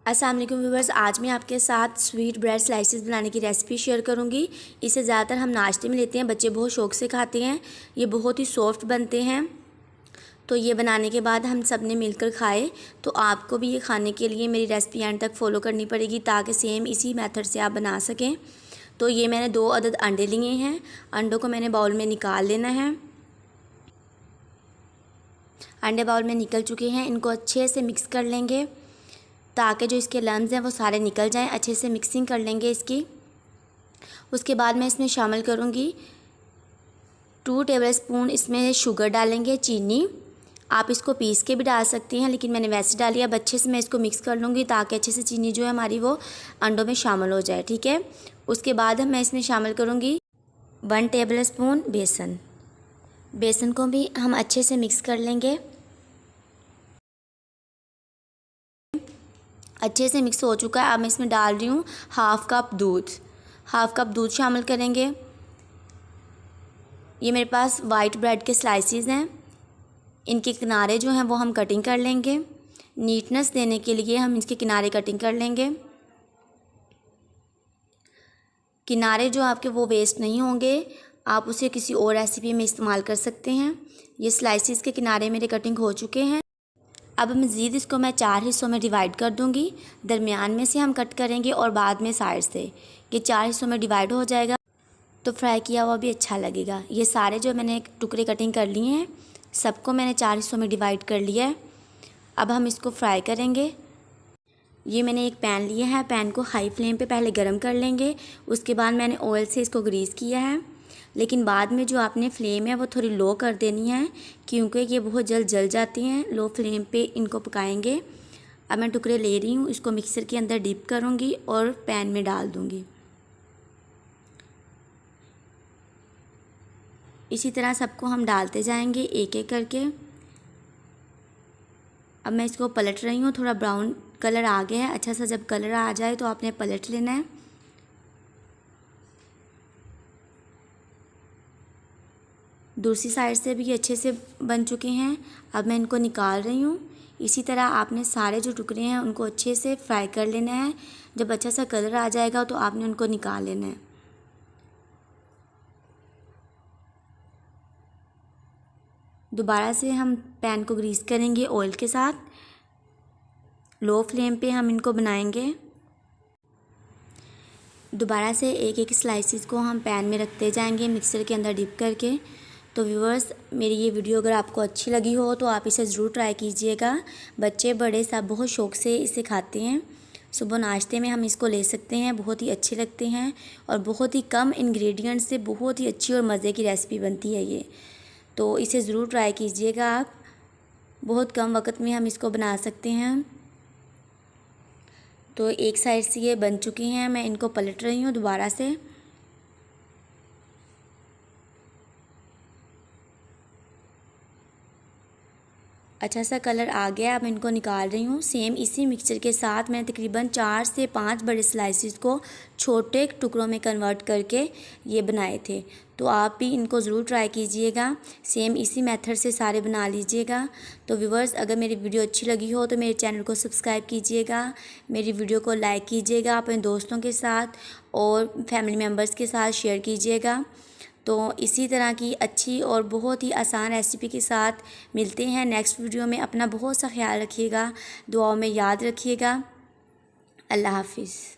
अस्सलाम वालेकुम व्यूवर्स, आज मैं आपके साथ स्वीट ब्रेड स्लाइसेस बनाने की रेसिपी शेयर करूंगी। इसे ज़्यादातर हम नाश्ते में लेते हैं, बच्चे बहुत शौक़ से खाते हैं। ये बहुत ही सॉफ्ट बनते हैं। तो ये बनाने के बाद हम सब ने मिलकर खाए। तो आपको भी ये खाने के लिए मेरी रेसिपी एंड तक फॉलो करनी पड़ेगी ताकि सेम इसी मेथड से आप बना सकें। तो ये मैंने 2 अदद अंडे लिए हैं। अंडों को मैंने बाउल में निकाल लेना है। अंडे बाउल में निकल चुके हैं, इनको अच्छे से मिक्स कर लेंगे ताकि जो इसके लम्स हैं वो सारे निकल जाएं। अच्छे से मिक्सिंग कर लेंगे इसकी। उसके बाद मैं इसमें शामिल करूँगी 2 टेबलस्पून इसमें शुगर डालेंगे, चीनी। आप इसको पीस के भी डाल सकती हैं, लेकिन मैंने वैसे डाली। अब अच्छे से मैं इसको मिक्स कर लूँगी ताकि अच्छे से चीनी जो है हमारी वो अंडों में शामिल हो जाए, ठीक है। उसके बाद मैं इसमें शामिल करूँगी 1 टेबलस्पून बेसन। बेसन को भी हम अच्छे से मिक्स कर लेंगे। अच्छे से मिक्स हो चुका है। अब मैं इसमें डाल रही हूँ हाफ़ कप दूध। हाफ़ कप दूध शामिल करेंगे। ये मेरे पास वाइट ब्रेड के स्लाइसेस हैं, इनके किनारे जो हैं वो हम कटिंग कर लेंगे। नीटनेस देने के लिए हम इसके किनारे कटिंग कर लेंगे। किनारे जो आपके वो वेस्ट नहीं होंगे, आप उसे किसी और रेसिपी में इस्तेमाल कर सकते हैं। ये स्लाइसेस के किनारे मेरे कटिंग हो चुके हैं। अब मज़ीद इसको मैं 4 हिस्सों में डिवाइड कर दूंगी। दरमियान में से हम कट करेंगे और बाद में साइड से। ये 4 हिस्सों में डिवाइड हो जाएगा तो फ्राई किया हुआ भी अच्छा लगेगा। ये सारे जो मैंने टुकड़े कटिंग कर लिए हैं, सबको मैंने 4 हिस्सों में डिवाइड कर लिया है। अब हम इसको फ्राई करेंगे। ये मैंने एक पैन लिया है, पैन को हाई फ्लेम पे पहले गरम कर लेंगे। उसके बाद मैंने ऑयल से इसको ग्रीस किया है, लेकिन बाद में जो आपने फ्लेम है वो थोड़ी लो कर देनी है क्योंकि ये बहुत जल्द जल जाती हैं। लो फ्लेम पे इनको पकाएंगे। अब मैं टुकड़े ले रही हूँ, इसको मिक्सर के अंदर डिप करूँगी और पैन में डाल दूँगी। इसी तरह सबको हम डालते जाएंगे एक एक करके। अब मैं इसको पलट रही हूँ। थोड़ा ब्राउन कलर आ गया है। अच्छा सा जब कलर आ जाए तो आपने पलट लेना है। दूसरी साइड से भी अच्छे से बन चुके हैं। अब मैं इनको निकाल रही हूँ। इसी तरह आपने सारे जो टुकड़े हैं उनको अच्छे से फ्राई कर लेना है। जब अच्छा सा कलर आ जाएगा तो आपने उनको निकाल लेना है। दोबारा से हम पैन को ग्रीस करेंगे ऑयल के साथ। लो फ्लेम पे हम इनको बनाएंगे। दोबारा से एक एक स्लाइसेस को हम पैन में रखते जाएंगे मिक्सर के अंदर डिप करके। तो व्यूअर्स, मेरी ये वीडियो अगर आपको अच्छी लगी हो तो आप इसे ज़रूर ट्राई कीजिएगा। बच्चे बड़े सब बहुत शौक़ से इसे खाते हैं। सुबह नाश्ते में हम इसको ले सकते हैं, बहुत ही अच्छे लगते हैं और बहुत ही कम इंग्रेडिएंट से बहुत ही अच्छी और मज़े की रेसिपी बनती है ये। तो इसे ज़रूर ट्राई कीजिएगा आप। बहुत कम वक्त में हम इसको बना सकते हैं। तो एक साइड से ये बन चुकी हैं, मैं इनको पलट रही हूँ दोबारा से। अच्छा सा कलर आ गया। अब मैं इनको निकाल रही हूँ। सेम इसी मिक्सचर के साथ मैंने तकरीबन 4 से 5 बड़े स्लाइसेस को छोटे टुकड़ों में कन्वर्ट करके ये बनाए थे। तो आप भी इनको ज़रूर ट्राई कीजिएगा। सेम इसी मेथड से सारे बना लीजिएगा। तो व्यूअर्स, अगर मेरी वीडियो अच्छी लगी हो तो मेरे चैनल को सब्सक्राइब कीजिएगा। मेरी वीडियो को लाइक कीजिएगा, अपने दोस्तों के साथ और फैमिली मेम्बर्स के साथ शेयर कीजिएगा। तो इसी तरह की अच्छी और बहुत ही आसान रेसिपी के साथ मिलते हैं नेक्स्ट वीडियो में। अपना बहुत सा ख्याल रखिएगा, दुआओं में याद रखिएगा। अल्लाह हाफिज़।